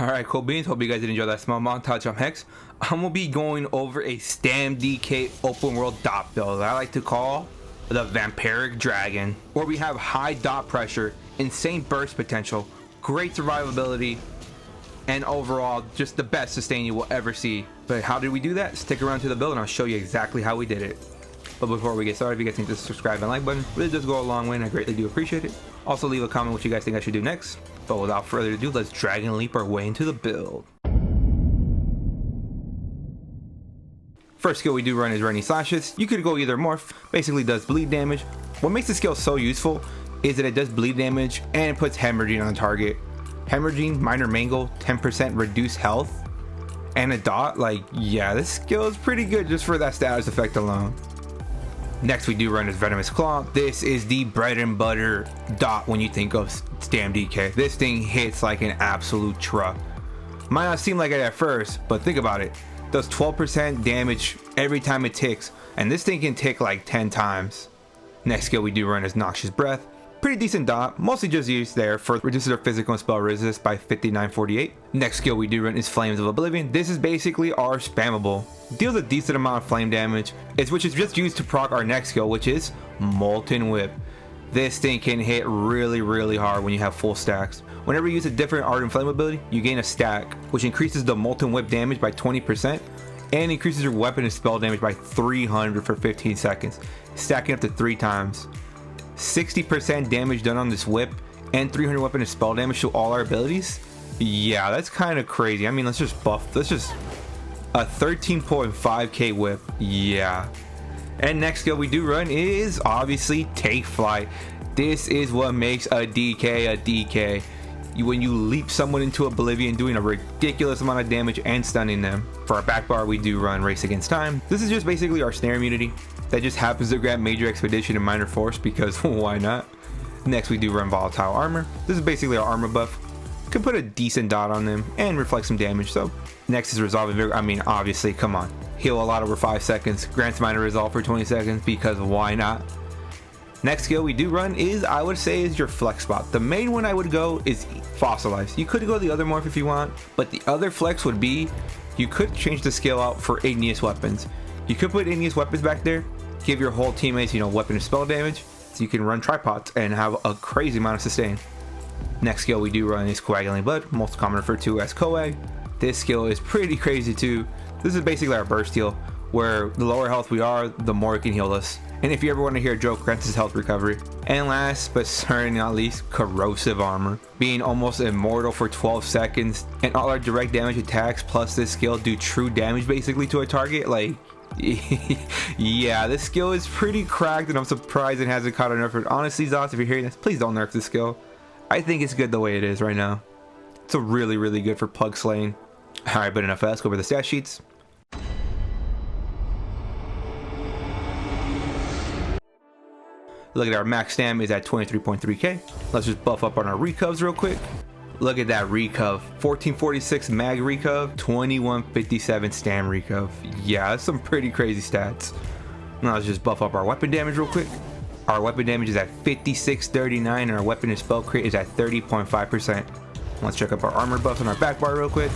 Alright, cool beans. Hope you guys did enjoy that small montage. I'm Hex. I'm gonna be going over a StamDK open world DoT build that I like to call the Vampiric Dragon, where we have high DoT pressure, insane burst potential, great survivability, and overall just the best sustain you will ever see. But how did we do that? Stick around to the build and I'll show you exactly how we did it. But before we get started, if you guys think the subscribe and like button really does go a long way and I greatly do appreciate it. Also leave a comment what you guys think I should do next. But without further ado, let's dragon leap our way into the build. First skill we do run is running slashes. You could go either morph, basically does bleed damage. What makes this skill so useful is that it does bleed damage and it puts hemorrhaging on the target. Hemorrhaging, minor mangle, 10% reduced health, and a DoT. Like, yeah, this skill is pretty good just for that status effect alone. Next we do run is Venomous Claw. This is the bread and butter DoT when you think of StamDK. This thing hits like an absolute truck. Might not seem like it at first, but think about it. Does 12% damage every time it ticks, and this thing can tick like 10 times. Next skill we do run is Noxious Breath. Pretty decent DoT, mostly just used there for reduces our physical and spell resist by 5948. Next skill we do run is Flames of Oblivion. This is basically our spammable. Deals a decent amount of flame damage, which is just used to proc our next skill, which is Molten Whip. This thing can hit really hard when you have full stacks. Whenever you use a different art and flame ability, you gain a stack, which increases the Molten Whip damage by 20% and increases your weapon and spell damage by 300 for 15 seconds, stacking up to 3 times. 60% damage done on this whip and 300 weapon and spell damage to all our abilities. Yeah, that's kind of crazy. I mean, let's just a 13.5k whip. Yeah. And next skill we do run is obviously Take Flight. This is what makes a DK. When you leap someone into oblivion, doing a ridiculous amount of damage and stunning them. For our back bar we do run Race Against Time. This is just basically our snare immunity that just happens to grab Major Expedition and Minor Force because why not. Next we do run Volatile Armor. This is basically our armor buff. Can put a decent DoT on them and reflect some damage. So next is Resolving Vigor. I mean, obviously, come on, heal a lot over 5 seconds, grants minor resolve for 20 seconds because why not. Next skill we do run is, I would say, is your flex spot. The main one I would go is Fossilize. You could go the other morph if you want, but the other flex would be, you could change the skill out for igneous weapons. You could put igneous weapons back there, give your whole teammates, weapon and spell damage, so you can run tripods and have a crazy amount of sustain. Next skill we do run is Coagulating Blood, most common referred to as Coag. This skill is pretty crazy too. This is basically our burst heal, where the lower health we are, the more it can heal us. And if you ever want to hear a joke, grants us health recovery. And last but certainly not least, Corrosive Armor. Being almost immortal for 12 seconds, and all our direct damage attacks plus this skill do true damage basically to a target. Like, yeah, this skill is pretty cracked and I'm surprised it hasn't caught a nerf. Honestly, Zots, if you're hearing this, please don't nerf this skill. I think it's good the way it is right now. It's a really good for pug slaying. Alright, but enough of that. Let's go over the stat sheets. Look at our max stam is at 23.3k. Let's just buff up on our recovs real quick. Look at that recov. 1446 mag recov, 2157 stam recov. Yeah, that's some pretty crazy stats. Now let's just buff up our weapon damage real quick. Our weapon damage is at 5639 and our weapon and spell crit is at 30.5%. Let's check up our armor buffs on our back bar real quick.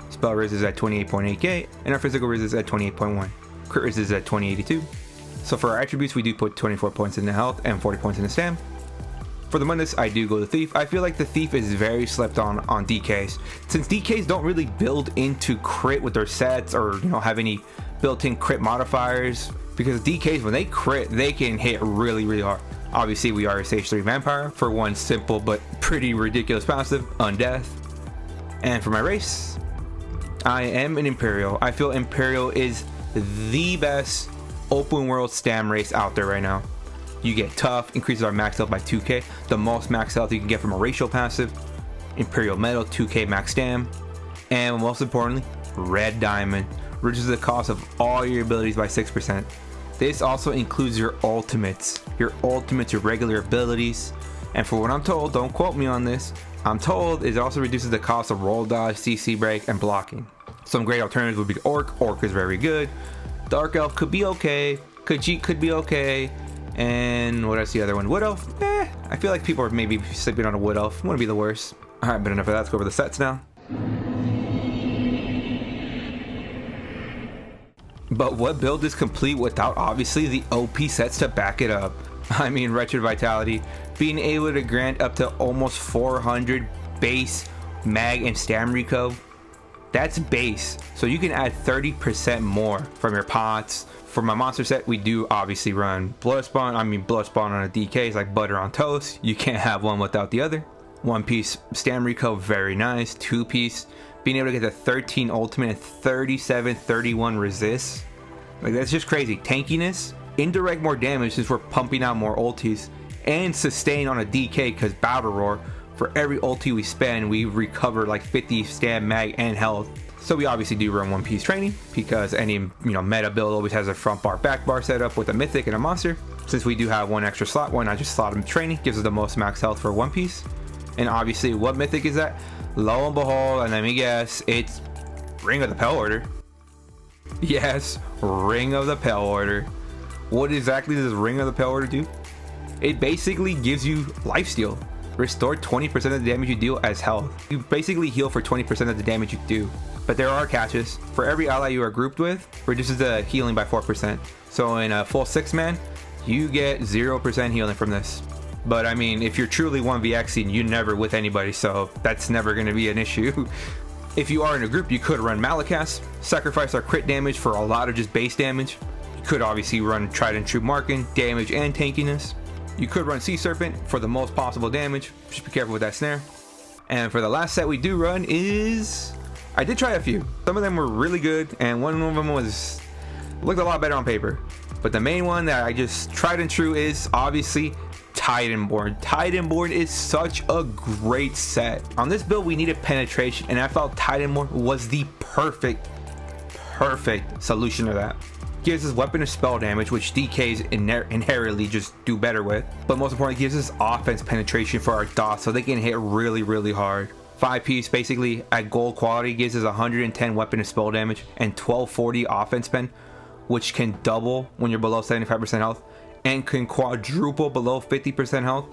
Spell res is at 28.8k and our physical res is at 28.1. Crit res is at 2082. So for our attributes, we do put 24 points in the health and 40 points in the stam. For the Mundus, I do go the Thief. I feel like the Thief is very slept on DKs. Since DKs don't really build into crit with their sets or have any built-in crit modifiers, because DKs, when they crit, they can hit really hard. Obviously, we are a Stage 3 Vampire for one simple but pretty ridiculous passive, Undeath. And for my race, I am an Imperial. I feel Imperial is the best open world stam race out there right now. You get tough, increases our max health by 2k, the most max health you can get from a racial passive, Imperial Metal, 2k max stam, and most importantly, Red Diamond, reduces the cost of all your abilities by 6%. This also includes your ultimates, your regular abilities, and for what I'm told, don't quote me on this, I'm told it also reduces the cost of roll dodge, CC break, and blocking. Some great alternatives would be Orc. Orc is very good. Dark Elf could be okay. Khajiit could be okay. And what else? The other one? Wood Elf? I feel like people are maybe sleeping on a Wood Elf. Wouldn't be the worst. Alright, but enough of that. Let's go over the sets now. But what build is complete without obviously the OP sets to back it up? I mean, Wretched Vitality, being able to grant up to almost 400 base mag and stam reco. That's base, so you can add 30% more from your pots. For my monster set, we do obviously run blood spawn. I mean, blood spawn on a DK is like butter on toast. You can't have one without the other. 1 piece stam reco, very nice. 2 piece, being able to get the 13 ultimate and 31 resist. Like, that's just crazy. Tankiness, indirect more damage since we're pumping out more ultis, and sustain on a DK because battle roar. For every ulti we spend, we recover like 50 stam, mag, and health. So we obviously do run 1 piece training because any meta build always has a front bar, back bar set up with a mythic and a monster. Since we do have 1 extra slot, why not just slot him training? Gives us the most max health for 1 piece. And obviously, what mythic is that? Lo and behold, and let me guess, it's Ring of the Pale Order. Yes, Ring of the Pale Order. What exactly does Ring of the Pale Order do? It basically gives you Lifesteal. Restore 20% of the damage you deal as health. You basically heal for 20% of the damage you do. But there are catches. For every ally you are grouped with, reduces the healing by 4%. So in a full 6-man, you get 0% healing from this. But I mean, if you're truly 1vxing, you're never with anybody, so that's never going to be an issue. If you are in a group, you could run Malakast, sacrifice our crit damage for a lot of just base damage. You could obviously run Tried and True Marking, damage and tankiness. You could run Sea Serpent for the most possible damage. Just be careful with that snare. And for the last set we do run is... I did try a few. Some of them were really good, and one of them looked a lot better on paper. But the main one that I just tried and true is obviously Titanborn. Titanborn is such a great set. On this build we needed penetration, and I felt Titanborn was the perfect solution to that. Gives us weapon and spell damage, which DKs inherently just do better with. But most importantly, gives us offense penetration for our DoT, so they can hit really hard. 5 piece basically at gold quality gives us 110 weapon and spell damage and 1240 offense pen, which can double when you're below 75% health and can quadruple below 50% health.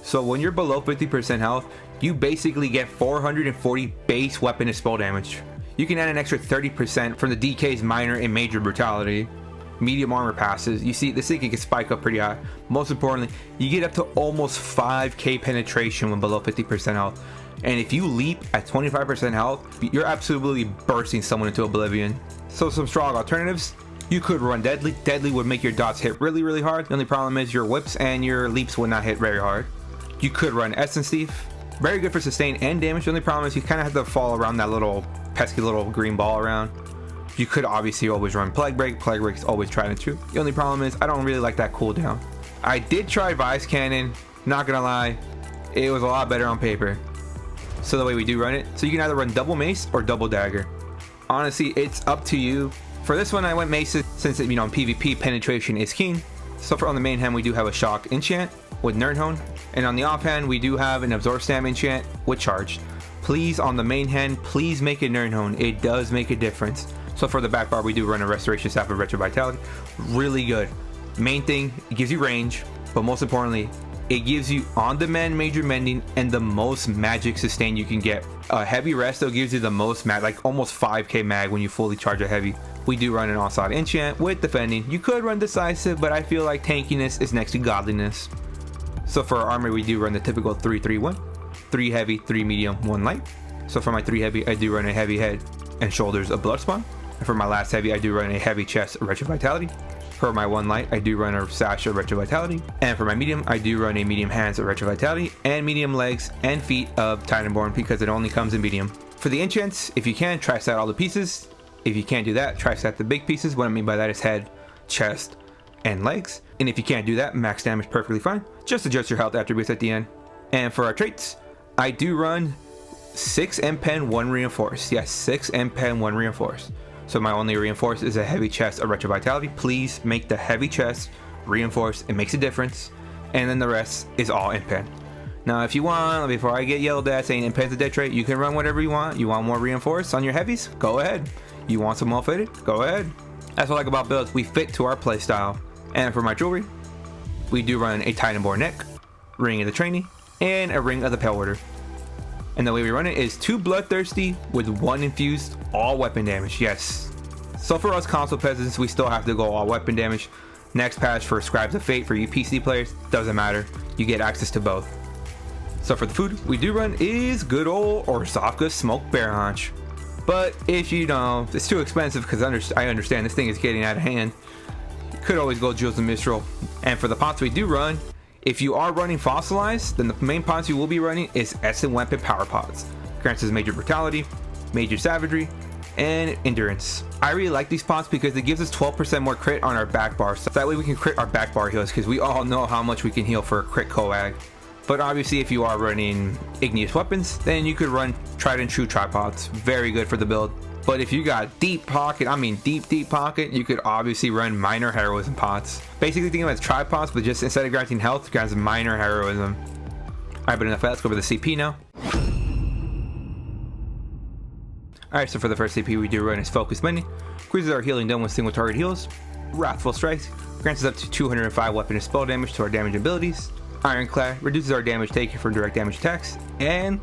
So when you're below 50% health, you basically get 440 base weapon and spell damage. You can add an extra 30% from the DK's minor and major brutality. Medium armor passes. You see, this thing can spike up pretty high. Most importantly, you get up to almost 5k penetration when below 50% health. And if you leap at 25% health, you're absolutely bursting someone into oblivion. So some strong alternatives. You could run Deadly. Deadly would make your dots hit really hard. The only problem is your whips and your leaps would not hit very hard. You could run Essence Thief. Very good for sustain and damage. The only problem is you kind of have to fall around that little pesky little green ball around. You could obviously always run Plague Break. Plague Break is always tried and true. The only problem is I don't really like that cooldown. I did try Vice Cannon. Not gonna lie, it was a lot better on paper. So the way we do run it, so you can either run double mace or double dagger. Honestly, it's up to you. For this one, I went mace since in PvP penetration is king. So on the main hand, we do have a shock enchant with Nerdhone, and on the offhand, we do have an absorb stam enchant with charged. Please, on the main hand, please make it Nerdhone. It does make a difference. So for the back bar, we do run a restoration staff of Wretched Vitality. Really good. Main thing, it gives you range, but most importantly, it gives you on-demand major mending and the most magic sustain you can get. A heavy resto gives you the most mag, like almost 5k mag when you fully charge a heavy. We do run an onslaught enchant with defending. You could run decisive, but I feel like tankiness is next to godliness. So for our armor, we do run the typical 3-3-1. 3 heavy, 3 medium, 1 light. So for my 3 heavy, I do run a heavy head and shoulders of Bloodspawn. And for my last heavy, I do run a heavy chest of Wretched Vitality. For my 1 light, I do run a sash of Wretched Vitality. And for my medium, I do run a medium hands of Wretched Vitality and medium legs and feet of Titanborn because it only comes in medium. For the enchants, if you can, try set all the pieces. If you can't do that, try set the big pieces. What I mean by that is head, chest, and legs. And if you can't do that, max damage perfectly fine. Just adjust your health attributes at the end. And for our traits, I do run 6 MPen, 1 reinforce. Yes, 6 MPen, 1 reinforce. So my only reinforce is a heavy chest of Wretched Vitality. Please make the heavy chest reinforce. It makes a difference. And then the rest is all MPen. Now, if you want, before I get yelled at saying MPen's a dead trait, you can run whatever you want. You want more reinforce on your heavies? Go ahead. You want some well fitted? Go ahead. That's what I like about builds. We fit to our playstyle. And for my jewelry, we do run a Titanborn neck, ring of the trainee, and a ring of the Pale Order. And the way we run it is 2 bloodthirsty with 1 infused all weapon damage. Yes, So for us console peasants, we still have to go all weapon damage. Next patch for Scribes of Fate for you PC players, doesn't matter. You get access to both. So for the food we do run is good old Orzhov smoked bear haunch. But if you know, it's too expensive because I understand this thing is getting out of hand. You could always go Jules and Mistral. And for the pots we do run, if you are running fossilized, then the main pots you will be running is Essence Weapon Power Pots. Grants us major brutality, major savagery, and endurance. I really like these pots because it gives us 12% more crit on our back bar, so that way we can crit our back bar heals, because we all know how much we can heal for a crit coag. But obviously if you are running igneous weapons, then you could run tried and true tripods. Very good for the build. But if you got deep pocket, I mean deep pocket, you could obviously run minor heroism pots. Basically think of it as tripods, but just instead of granting health, grants minor heroism. Alright, but enough of that, let's go over the CP now. Alright, so for the first CP we do run is Focus Mending. Increases our healing done when single target heals. Wrathful Strikes grants us up to 205 weapon and spell damage to our damage abilities. Ironclad reduces our damage taken from direct damage attacks. And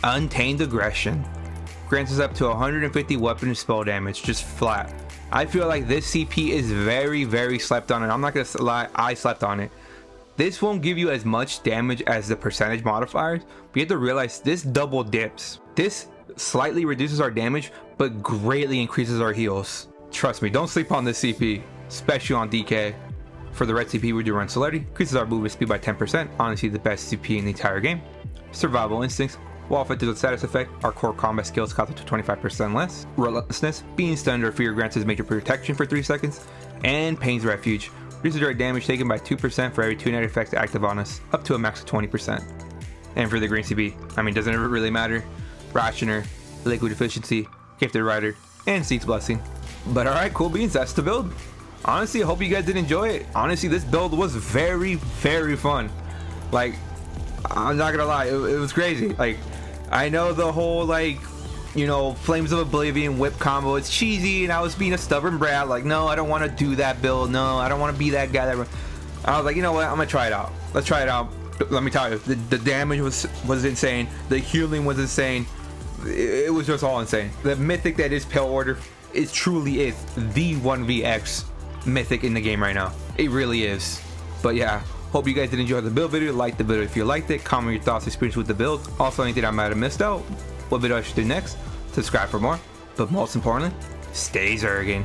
Untamed Aggression grants us up to 150 weapon and spell damage, just flat. I feel like this CP is very slept on, and I'm not gonna lie, I slept on it. This won't give you as much damage as the percentage modifiers, but you have to realize this double dips. This slightly reduces our damage, but greatly increases our heals. Trust me, don't sleep on this CP, especially on DK. For the red CP we do run Celerity, increases our movement speed by 10%, honestly the best CP in the entire game. Survival Instincts, while affected with status effect, our core combat skills cost up to 25% less. Relentlessness, being stunned or fear grants us major protection for 3 seconds. And Pain's Refuge, reduces direct damage taken by 2% for every 2 net effects active on us, up to a max of 20%. And for the green CP, I mean, doesn't it really matter? Rationer, Liquid Efficiency, Gifted Rider, and Seek's Blessing. But alright, cool beans, that's the build. Honestly, I hope you guys did enjoy it. Honestly, this build was very fun. Like, I'm not gonna lie, it was crazy. Like, I know the whole, like, you know, Flames of Oblivion whip combo, it's cheesy, and I was being a stubborn brat, like, no, I don't want to do that build, no, I don't want to be that guy that... I was like, you know what, I'm gonna try it out. Let's try it out. Let me tell you, the damage was insane, the healing was insane, it was just all insane. The mythic that is Pale Order, it truly is the 1vx mythic in the game right now. It really is. But yeah, hope you guys did enjoy the build video. Like the video if you liked it, comment your thoughts, experience with the build, also anything I might have missed out, what video I should do next, subscribe for more, but most importantly, stay zerging.